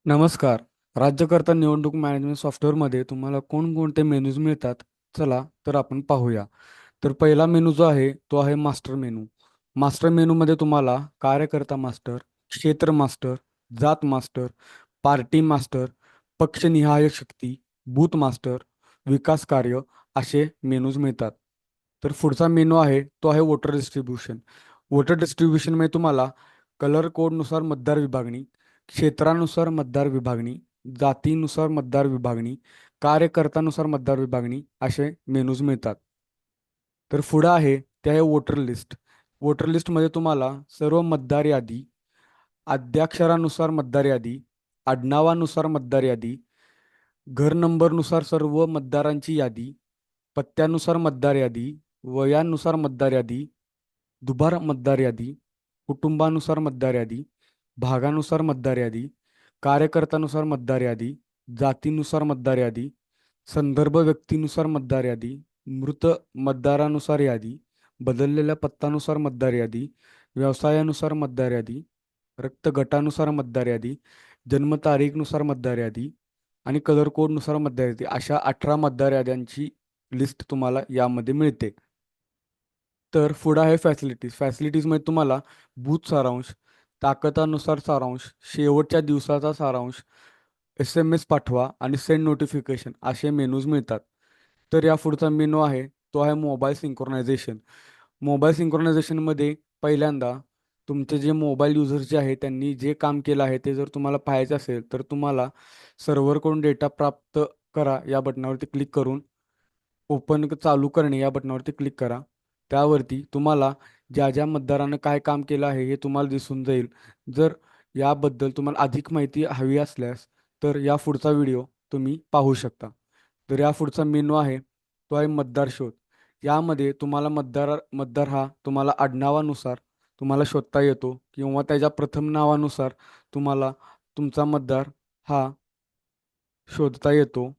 नमस्कार. राज्यकर्ता निवडणूक मॅनेजमेंट सॉफ्टवेअरमध्ये तुम्हाला कोणकोणते मेनूज मिळतात? चला तर आपण पाहूया. तर पहिला मेनू जो आहे तो आहे मास्टर मेनू. मास्टर मेनूमध्ये तुम्हाला कार्यकर्ता मास्टर, क्षेत्र मास्टर, जात मास्टर, पार्टी मास्टर, पक्षनिहाय शक्ती, बूथ मास्टर, विकास कार्य असे मेनूज मिळतात. तर पुढचा मेनू आहे तो आहे वोटर डिस्ट्रीब्युशन. वोटर डिस्ट्रीब्युशनमध्ये तुम्हाला कलर कोडनुसार मतदार विभागणी, क्षेत्रानुसार मतदार विभागणी, जातीनुसार मतदार विभागणी, कार्यकर्त्यानुसार मतदार विभागणी असे मेनूज मिळतात. तर पुढं आहे ते आहे वोटर लिस्ट. वोटर लिस्टमध्ये तुम्हाला सर्व मतदार यादी, अद्याक्षरानुसार मतदार यादी, आडनावानुसार मतदार यादी, घर नंबरनुसार सर्व मतदारांची यादी, पत्त्यानुसार मतदार यादी, वयानुसार मतदार यादी, दुबार मतदार यादी, कुटुंबानुसार मतदार यादी, भागानुसार मतदार यादी, कार्यकर्त्यानुसार मतदार यादी, जातीनुसार मतदार यादी, संदर्भ व्यक्तीनुसार मतदार यादी, मृत मतदारानुसार यादी, बदललेल्या पत्तानुसार मतदार यादी, व्यवसायानुसार मतदार यादी, रक्त गटानुसार मतदार यादी, जन्मतारीखनुसार मतदार यादी आणि कलर कोडनुसार मतदार यादी अशा 18 मतदार याद्यांची लिस्ट तुम्हाला यामध्ये मिळते. तर पुढं आहे फॅसिलिटीज. फॅसिलिटीजमध्ये तुम्हाला बूथ सारांश, ताकदानुसार सारांश, शेवटच्या दिवसाचा सारांश, SMS पाठवा आणि सेंड नोटिफिकेशन असे मेनूज मिळतात. तर या पुढचा मेनू आहे तो आहे मोबाईल सिंक्रोनायझेशन. मोबाईल सिंक्रोनायझेशनमध्ये पहिल्यांदा तुमचे जे मोबाईल युजर्स जे आहे त्यांनी जे काम केलं आहे ते जर तुम्हाला पाहायचं असेल तर तुम्हाला सर्व्हरकडून डेटा प्राप्त करा या बटनावरती क्लिक करून ओपन चालू करणे या बटनावरती क्लिक करा. त्यावरती तुम्हाला ज्या ज्या मतदारानं काय काम केलं आहे हे तुम्हाला दिसून जाईल. जर याबद्दल तुम्हाला अधिक माहिती हवी असल्यास तर या पुढचा व्हिडिओ तुम्ही पाहू शकता. तर या पुढचा मेनू आहे तो आहे मतदार शोध. यामध्ये तुम्हाला मतदार हा तुम्हाला आडनावानुसार तुम्हाला शोधता येतो किंवा त्याच्या प्रथम नावानुसार तुम्हाला तुमचा मतदार हा शोधता येतो.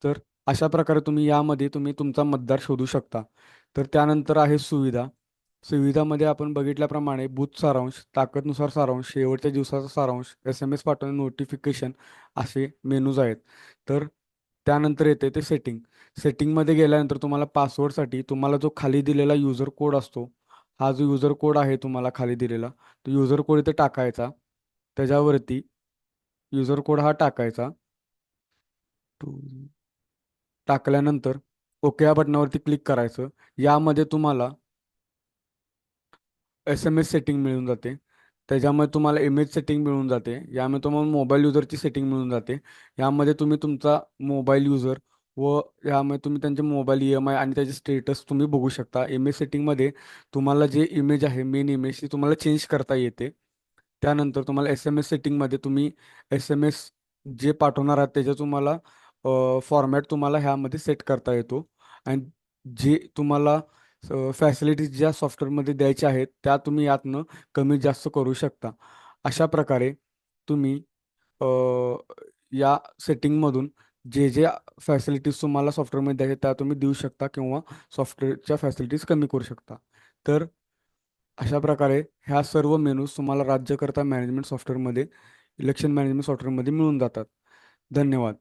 तर अशा प्रकारे तुम्ही तुमचा मतदार शोधू शकता. तर त्यानंतर आहे सुविधा. सुविधामध्ये आपण बघितल्याप्रमाणे बूथ सारांश, ताकदनुसार सारांश, शेवटच्या दिवसाचा सारांश, SMS पाठवणे, नोटिफिकेशन असे मेनूज आहेत. तर त्यानंतर येते ते सेटिंग. सेटिंगमध्ये गेल्यानंतर तुम्हाला पासवर्डसाठी तुम्हाला जो खाली दिलेला युजर कोड असतो, हा जो युजर कोड आहे तुम्हाला खाली दिलेला, तो युजर कोड इथे टाकायचा. त्याच्यावरती युजर कोड हा टाकायचा. टाकल्यानंतर ओके या बटनावरती क्लिक करायचं. यामध्ये तुम्हाला SMS सेटिंग मिळून जाते. त्याच्यामध्ये तुम्हाला इमेज सेटिंग मिळून जाते. यामध्ये तुम्हाला मोबाईल युजरची सेटिंग मिळून जाते. यामध्ये तुम्ही तुमचा मोबाईल युजर व यामध्ये तुम्ही त्यांचे मोबाईल EMI आणि त्याचे स्टेटस तुम्ही बघू शकता. इमेज सेटिंगमध्ये तुम्हाला जे इमेज आहे मेन इमेज ती तुम्हाला चेंज करता येते. त्यानंतर तुम्हाला SMS सेटिंगमध्ये तुम्ही SMS जे पाठवणार आहात त्याच्या तुम्हाला फॉर्मॅट तुम्हाला ह्यामध्ये सेट करता येतो आणि जे तुम्हाला फॅसिलिटीज ज्या सॉफ्टवेअरमध्ये द्यायच्या आहेत त्या तुम्ही यातनं कमी जास्त करू शकता. अशा प्रकारे तुम्ही अ, या सेटिंगमधून जे जे फॅसिलिटीज तुम्हाला सॉफ्टवेअरमध्ये द्यायचे त्या तुम्ही देऊ शकता किंवा सॉफ्टवेअरच्या फॅसिलिटीज कमी करू शकता. तर अशा प्रकारे ह्या सर्व मेनूज तुम्हाला राज्यकर्ता मॅनेजमेंट सॉफ्टवेअरमध्ये इलेक्शन मॅनेजमेंट सॉफ्टवेअरमध्ये मिळून जातात. धन्यवाद.